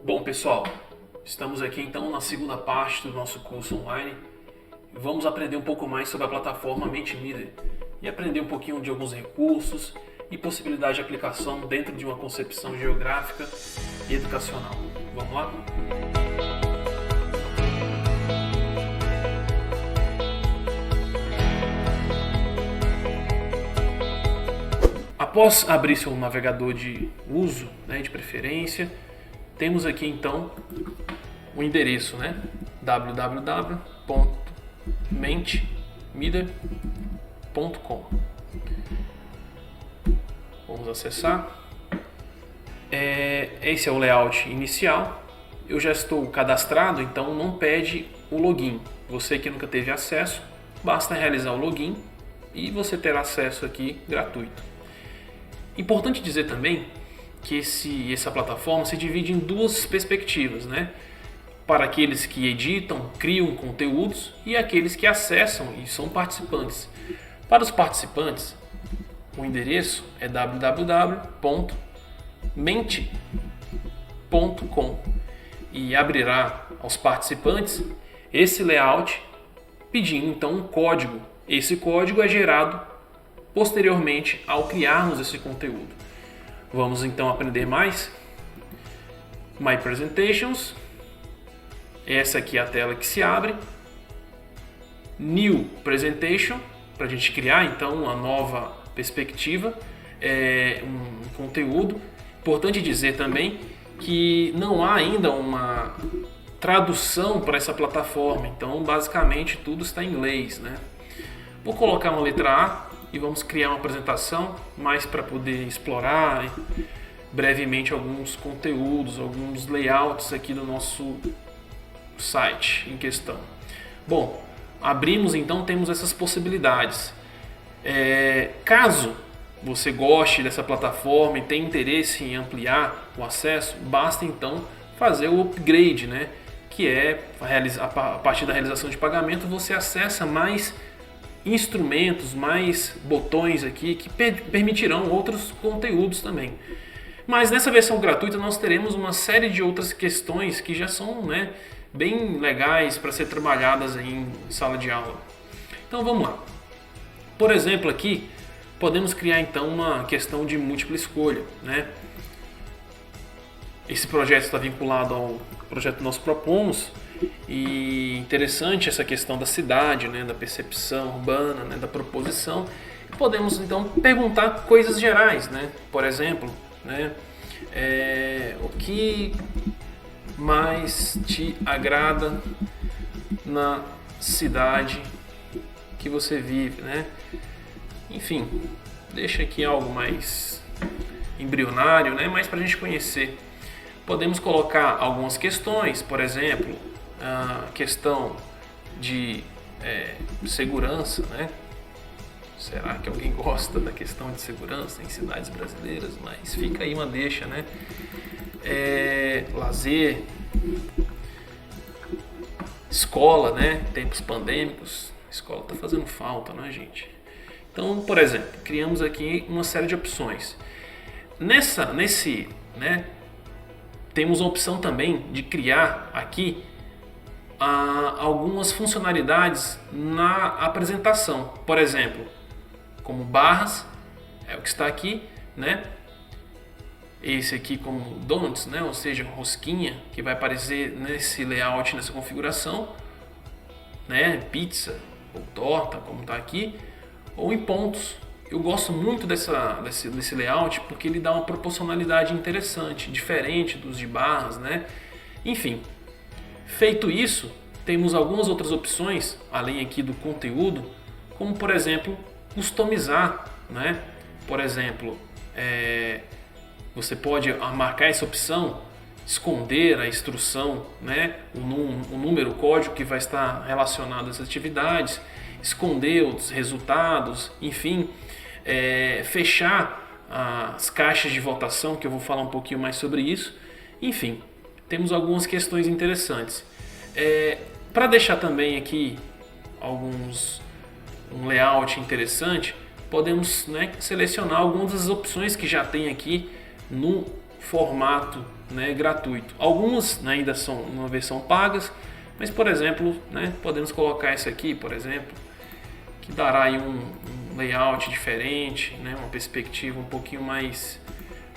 Bom, pessoal, estamos aqui então na segunda parte do nosso curso online. Vamos aprender um pouco mais sobre a plataforma Mentimeter e aprender um pouquinho de alguns recursos e possibilidade de aplicação dentro de uma concepção geográfica e educacional. Vamos lá? Após abrir seu navegador de uso, de preferência, temos aqui então o endereço, www.mentimeter.com. Vamos acessar. Esse é o layout inicial. Eu já estou cadastrado, então não pede o login. Você que nunca teve acesso, basta realizar o login e você terá acesso aqui gratuito. Importante dizer também que essa plataforma se divide em duas perspectivas, para aqueles que editam, criam conteúdos e aqueles que acessam e são participantes. Para os participantes, o endereço é www.menti.com e abrirá aos participantes esse layout pedindo então um código. Esse código é gerado posteriormente ao criarmos esse conteúdo. Vamos então aprender mais. My Presentations. Essa aqui é a tela que se abre. New Presentation, para a gente criar então uma nova perspectiva, um conteúdo. Importante dizer também que não há ainda uma tradução para essa plataforma, então basicamente tudo está em inglês, Vou colocar uma letra A e vamos criar uma apresentação mais para poder explorar brevemente alguns conteúdos, alguns layouts aqui do nosso site em questão. Bom, abrimos então, temos essas possibilidades. Caso você goste dessa plataforma e tenha interesse em ampliar o acesso, basta então fazer o upgrade, que é a partir da realização de pagamento você acessa mais instrumentos, mais botões aqui que permitirão outros conteúdos também. Mas nessa versão gratuita nós teremos uma série de outras questões que já são bem legais para ser trabalhadas aí em sala de aula. Então vamos lá. Por exemplo, aqui podemos criar então uma questão de múltipla escolha. Esse projeto está vinculado ao projeto que nós propomos. E interessante essa questão da cidade, da percepção urbana, da proposição. Podemos então perguntar coisas gerais, por exemplo, o que mais te agrada na cidade que você vive, Enfim, deixa aqui algo mais embrionário, mais para a gente conhecer. Podemos colocar algumas questões, por exemplo, a questão de segurança, Será que alguém gosta da questão de segurança em cidades brasileiras? Mas fica aí uma deixa, Lazer, escola, tempos pandêmicos, a escola está fazendo falta, gente? Então, por exemplo, criamos aqui uma série de opções. Temos a opção também de criar aqui algumas funcionalidades na apresentação. Por exemplo, como barras, é o que está aqui, Esse aqui como donuts, ou seja, rosquinha, que vai aparecer nesse layout, nessa configuração, Pizza ou torta, como está aqui, ou em pontos. Eu gosto muito desse layout porque ele dá uma proporcionalidade interessante, diferente dos de barras, Enfim, feito isso, temos algumas outras opções, além aqui do conteúdo, como por exemplo, customizar, Por exemplo, você pode marcar essa opção, esconder a instrução, o número, o código que vai estar relacionado às atividades, esconder os resultados, enfim, fechar as caixas de votação, que eu vou falar um pouquinho mais sobre isso. Enfim, temos algumas questões interessantes. Para deixar também aqui um layout interessante, podemos selecionar algumas das opções que já tem aqui no formato né, gratuito. Algumas, né, ainda são uma versão pagas, mas por exemplo, né, podemos colocar essa aqui, por exemplo, que dará aí um layout diferente, né, uma perspectiva um pouquinho mais,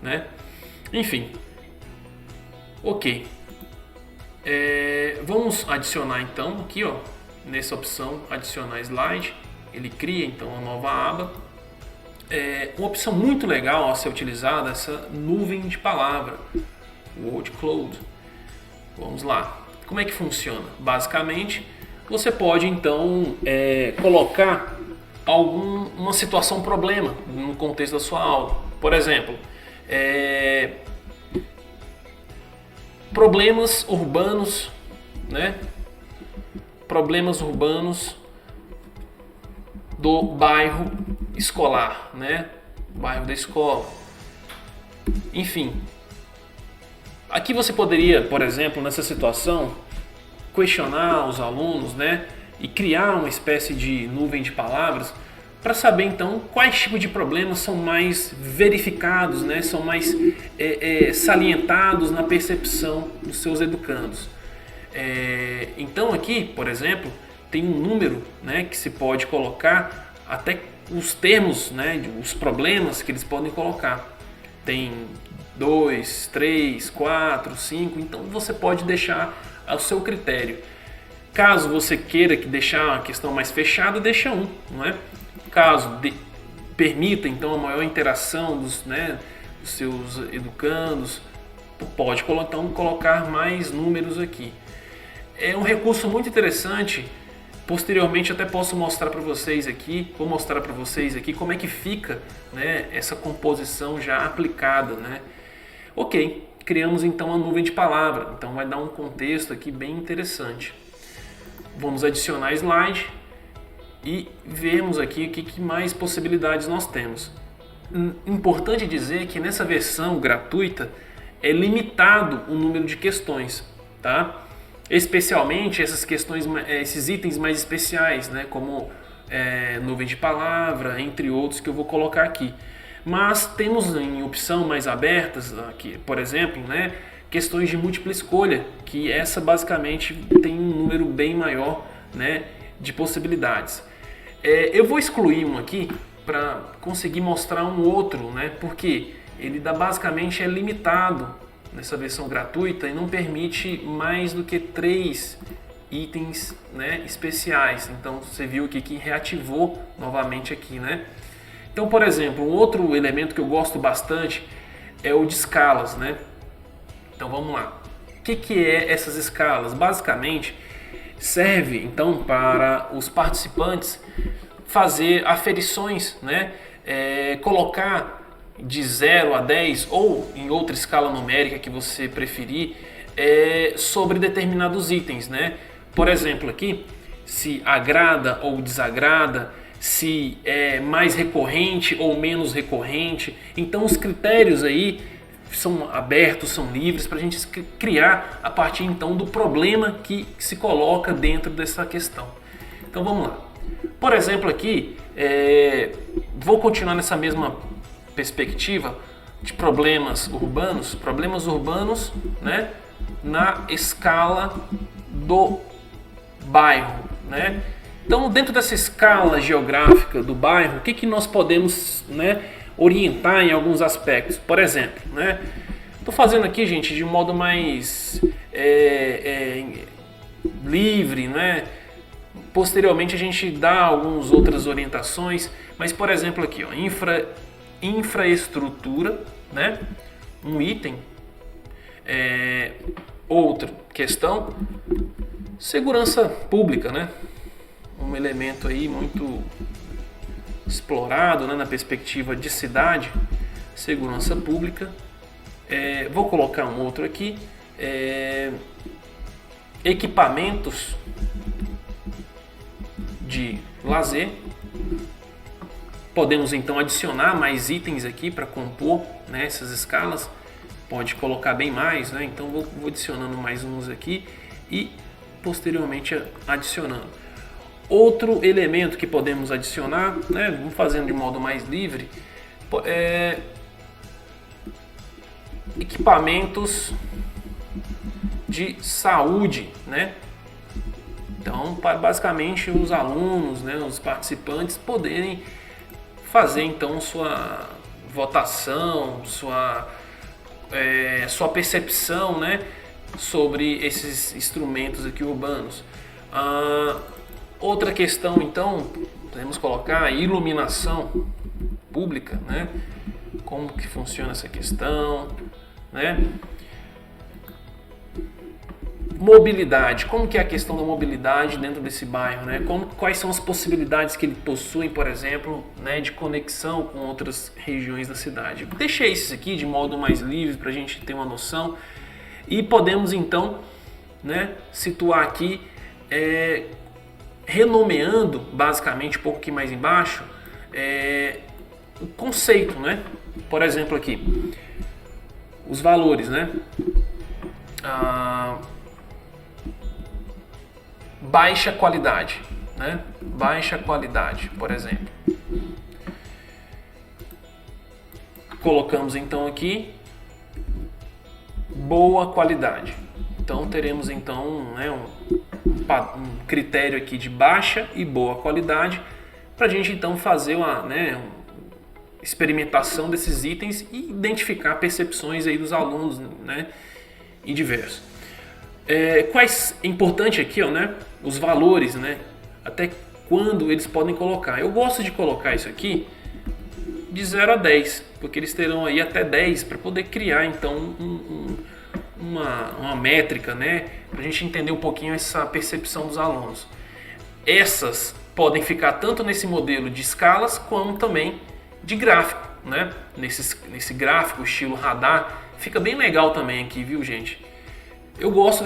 né, enfim. Ok. Vamos adicionar então aqui, ó, nessa opção adicionar slide. Ele cria então uma nova aba. Uma opção muito legal a ser utilizada é essa nuvem de palavra, Word Cloud. Vamos lá. Como é que funciona? Basicamente, você pode então colocar uma situação problema no contexto da sua aula. Por exemplo, problemas urbanos, né? Problemas urbanos do bairro escolar, né? Bairro da escola. Enfim. Aqui você poderia, por exemplo, nessa situação, questionar os alunos, né? E criar uma espécie de nuvem de palavras para saber então quais tipos de problemas são mais verificados, né? São mais salientados na percepção dos seus educandos. Então aqui, por exemplo, tem um número, né, que se pode colocar até os termos, né, os problemas que eles podem colocar. Tem 2, 3, 4, 5, então você pode deixar ao seu critério. Caso você queira deixar a questão mais fechada, deixa 1, não é? Caso permita então a maior interação dos seus educandos, pode então colocar mais números aqui. É um recurso muito interessante. Posteriormente até posso mostrar para vocês aqui, vou mostrar para vocês aqui como é que fica, né, essa composição já aplicada, né? Ok, criamos então a nuvem de palavra, então vai dar um contexto aqui bem interessante. Vamos adicionar slide e vemos aqui o que mais possibilidades nós temos. Importante dizer que nessa versão gratuita é limitado o número de questões, tá? Especialmente essas questões, esses itens mais especiais, né, como nuvem de palavra, entre outros que eu vou colocar aqui. Mas temos em opção mais abertas, aqui, por exemplo, né, questões de múltipla escolha, que essa basicamente tem um número bem maior, né, de possibilidades. Eu vou excluir um aqui para conseguir mostrar um outro, né, porque ele basicamente é limitado nessa versão gratuita e não permite mais do que 3 itens, né, especiais. Então você viu aqui que reativou novamente aqui, né? Então, por exemplo, um outro elemento que eu gosto bastante é o de escalas, né? Então vamos lá. O que é essas escalas? Basicamente serve então para os participantes fazer aferições, né? Colocar de 0 a 10 ou em outra escala numérica que você preferir sobre determinados itens, né? Por exemplo aqui, se agrada ou desagrada, se é mais recorrente ou menos recorrente. Então os critérios aí são abertos, são livres para a gente criar a partir então do problema que se coloca dentro dessa questão. Então vamos lá. Por exemplo aqui, vou continuar nessa mesma perspectiva de problemas urbanos, né, na escala do bairro, né? Então, dentro dessa escala geográfica do bairro, o que nós podemos, né, orientar em alguns aspectos? Por exemplo, né, estou fazendo aqui, gente, de um modo mais livre, né? Posteriormente a gente dá algumas outras orientações, mas por exemplo aqui, ó, infraestrutura, né? Um item. Outra questão, segurança pública, né? Um elemento aí muito explorado, né, na perspectiva de cidade, segurança pública. Vou colocar um outro aqui, equipamentos de lazer. Podemos então adicionar mais itens aqui para compor, né, essas escalas. Pode colocar bem mais, né? Então vou adicionando mais uns aqui e posteriormente adicionando. Outro elemento que podemos adicionar, né, vamos fazendo de modo mais livre, equipamentos de saúde, né? Então, basicamente, os alunos, né, os participantes poderem fazer então sua votação, sua percepção, né, sobre esses instrumentos aqui urbanos. Outra questão, então, podemos colocar a iluminação pública, né? Como que funciona essa questão, né? Mobilidade, como que é a questão da mobilidade dentro desse bairro, né? Quais são as possibilidades que ele possui, por exemplo, né, de conexão com outras regiões da cidade. Deixei esses aqui de modo mais livre para a gente ter uma noção e podemos então, né, situar aqui, renomeando basicamente um pouco aqui mais embaixo, o conceito, né? Por exemplo aqui, os valores, né? Baixa qualidade, né? Baixa qualidade, por exemplo. Colocamos então aqui boa qualidade. Então teremos então, né, um critério aqui de baixa e boa qualidade para a gente então fazer uma experimentação desses itens e identificar percepções aí dos alunos, né, e diversos. Quais importante aqui, né, os valores, né, até quando eles podem colocar. Eu gosto de colocar isso aqui de 0 a 10, porque eles terão aí até 10 para poder criar então uma métrica, né, para a gente entender um pouquinho essa percepção dos alunos. Essas podem ficar tanto nesse modelo de escalas como também de gráfico, né? Nesse gráfico estilo radar, fica bem legal também aqui, viu, gente? Eu gosto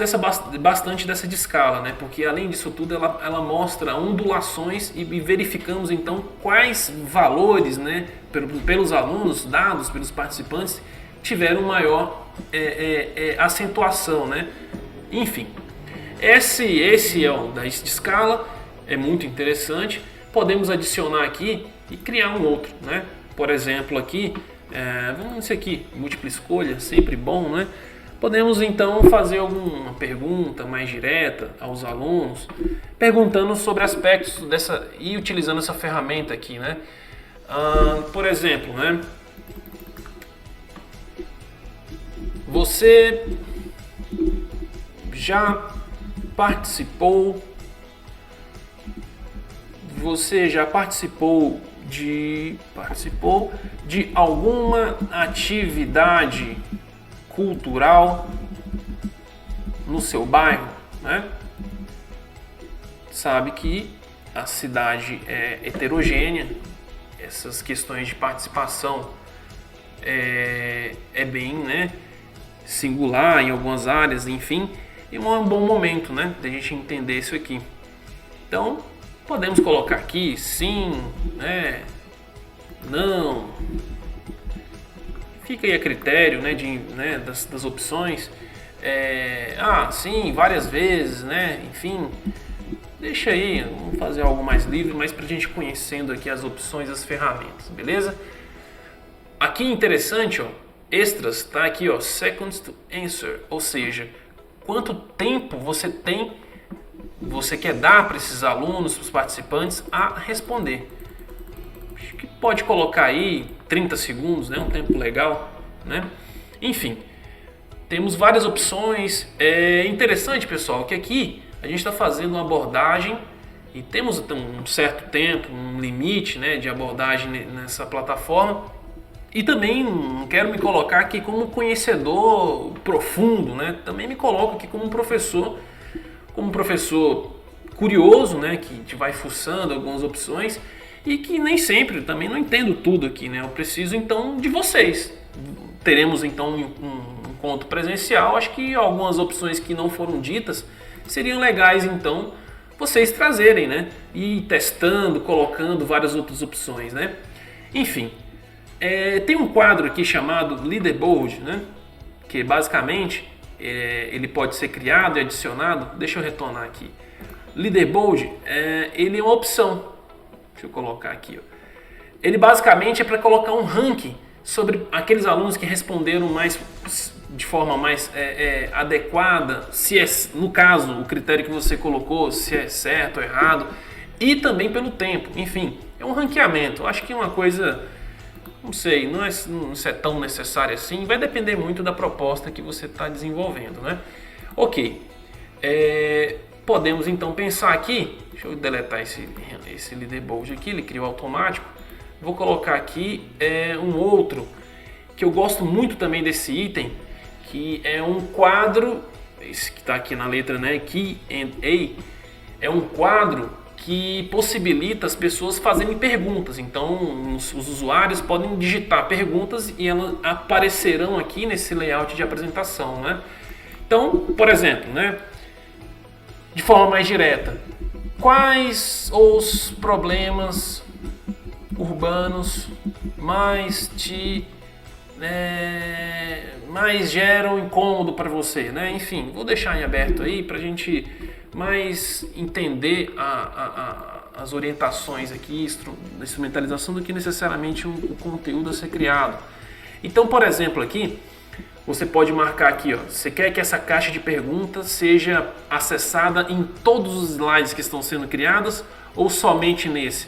bastante dessa de escala, né? Porque além disso tudo ela mostra ondulações e verificamos então quais valores, né, pelos alunos, dados pelos participantes, tiveram maior acentuação, né? Enfim, esse é o da escala, é muito interessante. Podemos adicionar aqui e criar um outro, né? Por exemplo, aqui, vamos nesse aqui, múltipla escolha, sempre bom, né? Podemos então fazer alguma pergunta mais direta aos alunos, perguntando sobre aspectos dessa e utilizando essa ferramenta aqui, né? Por exemplo, né? Você já participou de alguma atividade cultural no seu bairro, né? Sabe que a cidade é heterogênea, essas questões de participação é bem, né, singular em algumas áreas, enfim, e um bom momento, né, da gente entender isso aqui. Então, podemos colocar aqui sim, né, não. Fica aí a critério, né, das opções. Sim, várias vezes, né, enfim. Deixa aí, vamos fazer algo mais livre, mas para a gente conhecendo aqui as opções, as ferramentas, beleza? Aqui interessante, ó, extras, tá aqui, ó, seconds to answer, ou seja, quanto tempo você quer dar para esses alunos, para os participantes a responder. Acho que pode colocar aí 30 segundos, né, um tempo legal, né? Enfim, temos várias opções. É interessante, pessoal, que aqui a gente está fazendo uma abordagem e temos um certo tempo, um limite, né, de abordagem nessa plataforma. E também não quero me colocar aqui como conhecedor profundo, né? Também me coloco aqui como um professor curioso, né, que te vai fuçando algumas opções e que nem sempre também não entendo tudo aqui, né? Eu preciso então de vocês. Teremos então um encontro presencial. Acho que algumas opções que não foram ditas seriam legais então vocês trazerem, né? E ir testando, colocando várias outras opções, né? Enfim, tem um quadro aqui chamado Leaderboard, né? Que basicamente ele pode ser criado e adicionado. Deixa eu retornar aqui. Leaderboard, ele é uma opção. Deixa eu colocar aqui, ó. Ele basicamente é para colocar um ranking sobre aqueles alunos que responderam mais de forma mais adequada, se é, no caso, o critério que você colocou, se é certo ou errado, e também pelo tempo. Enfim, é um ranqueamento. Eu acho que é uma coisa, não sei, não é tão necessário assim, vai depender muito da proposta que você está desenvolvendo, né? Ok, podemos então pensar aqui, deixa eu deletar esse leaderboard aqui, ele criou automático. Vou colocar aqui um outro que eu gosto muito também desse item, que é um quadro, esse que está aqui na letra, né, Q&A, é um quadro que possibilita as pessoas fazerem perguntas. Então os usuários podem digitar perguntas e elas aparecerão aqui nesse layout de apresentação, né? Então, por exemplo, né, de forma mais direta, quais os problemas urbanos mais geram incômodo para você, né? Enfim, vou deixar em aberto aí para a gente mais entender as orientações aqui da instrumentalização do que necessariamente o conteúdo a ser criado. Então, por exemplo, aqui você pode marcar aqui, ó, você quer que essa caixa de perguntas seja acessada em todos os slides que estão sendo criados ou somente nesse?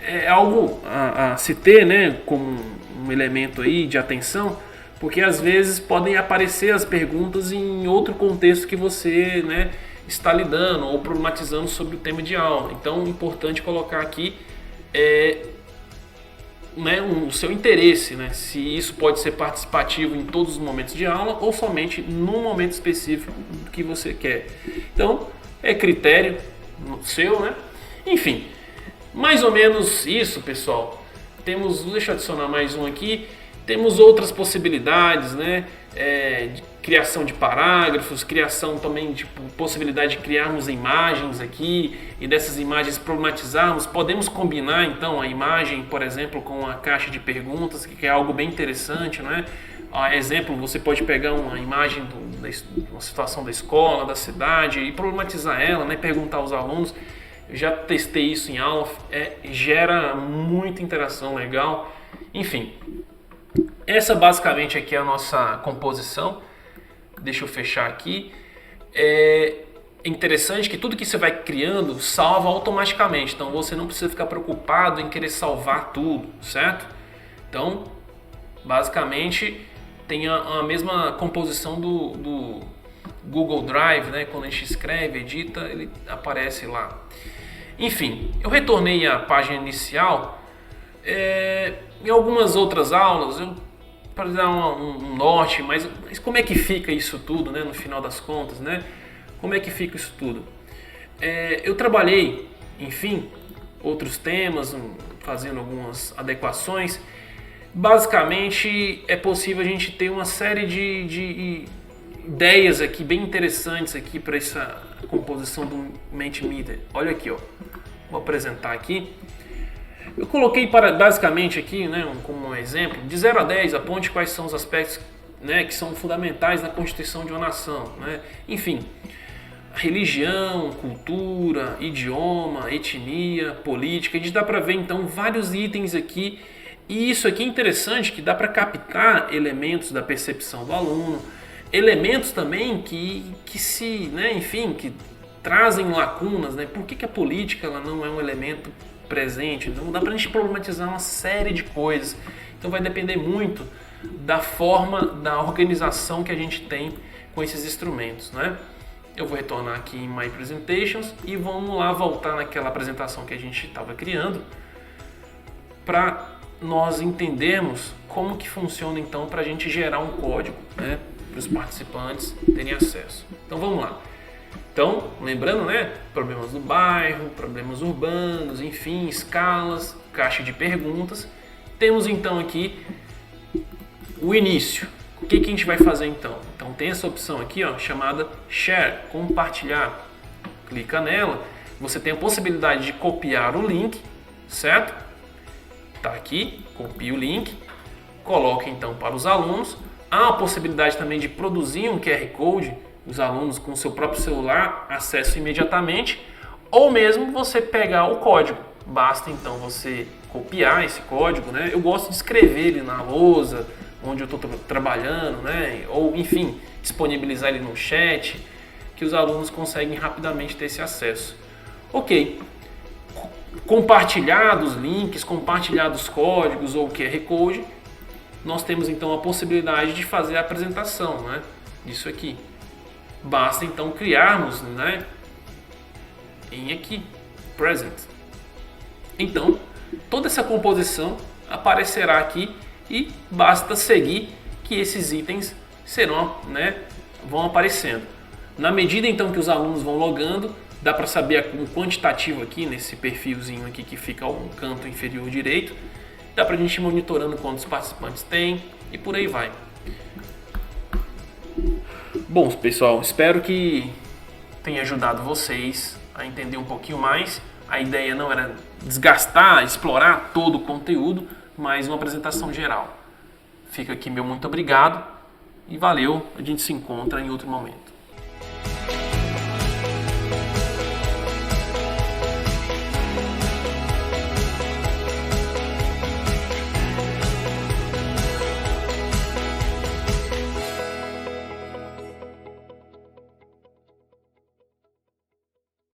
É algo a se ter, né, como um elemento aí de atenção, porque às vezes podem aparecer as perguntas em outro contexto que você, né, está lidando ou problematizando sobre o tema de aula. Então é importante colocar aqui o seu interesse, né, se isso pode ser participativo em todos os momentos de aula ou somente no momento específico que você quer. Então é critério seu, né? Enfim, mais ou menos isso, pessoal. Deixa eu adicionar mais um aqui. Temos outras possibilidades, né? De criação de parágrafos, criação também de possibilidade de criarmos imagens aqui e dessas imagens problematizarmos. Podemos combinar então a imagem, por exemplo, com a caixa de perguntas, que é algo bem interessante, né? Exemplo, você pode pegar uma imagem de uma situação da escola, da cidade e problematizar ela, né? Perguntar aos alunos. Eu já testei isso em aula, gera muita interação legal. Enfim, essa basicamente aqui é a nossa composição. Deixa eu fechar aqui. É interessante que tudo que você vai criando salva automaticamente. Então você não precisa ficar preocupado em querer salvar tudo, certo? Então, basicamente, tem a mesma composição do Google Drive, né? Quando a gente escreve, edita, ele aparece lá. Enfim, eu retornei à página inicial. Em algumas outras aulas, para dar um norte, mas como é que fica isso tudo, né, no final das contas, né? Como é que fica isso tudo? Eu trabalhei, enfim, outros temas, fazendo algumas adequações. Basicamente, é possível a gente ter uma série de ideias aqui bem interessantes aqui para essa composição do Mentimeter. Olha aqui, ó. Vou apresentar aqui. Eu coloquei basicamente aqui, né, como um exemplo, de 0 a 10, aponte quais são os aspectos, né, que são fundamentais na constituição de uma nação, né? Enfim, religião, cultura, idioma, etnia, política. A gente dá para ver então vários itens aqui. E isso aqui é interessante, que dá para captar elementos da percepção do aluno, elementos também que trazem lacunas, né? Por que a política ela não é um elemento presente? Então dá pra gente problematizar uma série de coisas. Então vai depender muito da forma, da organização que a gente tem com esses instrumentos, né? Eu vou retornar aqui em My Presentations e vamos lá voltar naquela apresentação que a gente estava criando para nós entendermos como que funciona então para a gente gerar um código, né, para os participantes terem acesso. Então vamos lá. Então, lembrando, né, problemas do bairro, problemas urbanos, enfim, escalas, caixa de perguntas. Temos então aqui o início. O que a gente vai fazer então? Então tem essa opção aqui, ó, chamada Share, compartilhar. Clica nela, você tem a possibilidade de copiar o link, certo? Tá aqui, copia o link, coloca então para os alunos. Há a possibilidade também de produzir um QR Code, os alunos com o seu próprio celular acessam imediatamente, ou mesmo você pegar o código. Basta então você copiar esse código, né? Eu gosto de escrever ele na lousa, onde eu estou trabalhando, né? Ou, enfim, disponibilizar ele no chat, que os alunos conseguem rapidamente ter esse acesso. Ok, compartilhados links, compartilhados códigos ou QR Code, nós temos então a possibilidade de fazer a apresentação, né? Disso aqui. Basta então criarmos, né? Em aqui, present. Então, toda essa composição aparecerá aqui e basta seguir que esses itens serão, né, vão aparecendo. Na medida então que os alunos vão logando, dá para saber um quantitativo aqui nesse perfilzinho aqui que fica ao canto inferior direito. Dá para a gente ir monitorando quantos participantes tem e por aí vai. Bom, pessoal, espero que tenha ajudado vocês a entender um pouquinho mais. A ideia não era desgastar, explorar todo o conteúdo, mas uma apresentação geral. Fica aqui meu muito obrigado e valeu, a gente se encontra em outro momento.